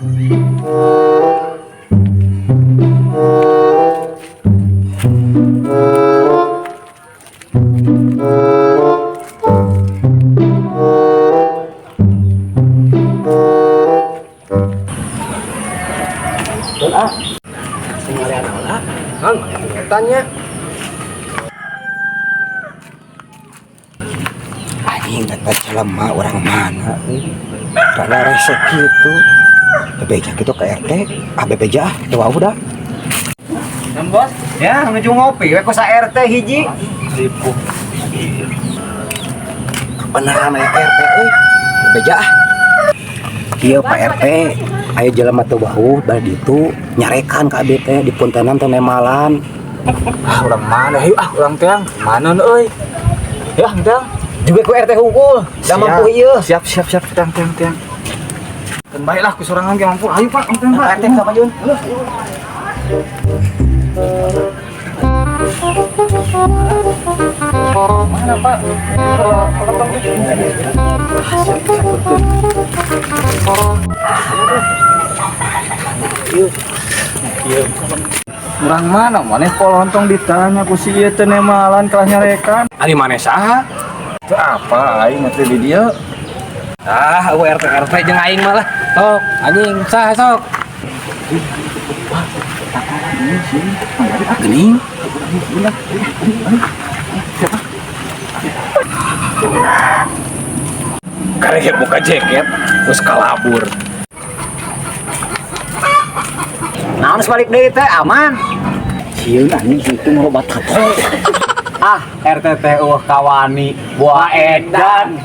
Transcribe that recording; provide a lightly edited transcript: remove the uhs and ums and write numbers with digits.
Tanya Anjing kata celema orang mana pada resek gitu bebeja gitu ke RT bebeja itu wau dah dan bos ya menuju ngopi we ku sa RT hiji ribu beneran ya RT bebeja iya Pak RT ayo jelema teu bau bari ditu nyarekan ka abdi teh di puntenan teh nemalan orang mana orang teang mana euy ya teang juga ku RT hungkul da mampu ieu siap teang dan baiklah ku sorangan ge mampu ayo Pak teang Pak RT ka majuun mana Pak Urang mana maneh polontong ditanya ku si ieu teh nemalan kalah nyarekan. ari maneh saha Teu apa aing mah teh di dieu. eueuh RT jeung aing malah sok anjing saha sok gening karek buka jaket terus kalabur Naon sebalik deui teh aman. sieun anjing itu ngobat tato RT teh kawani buah edan.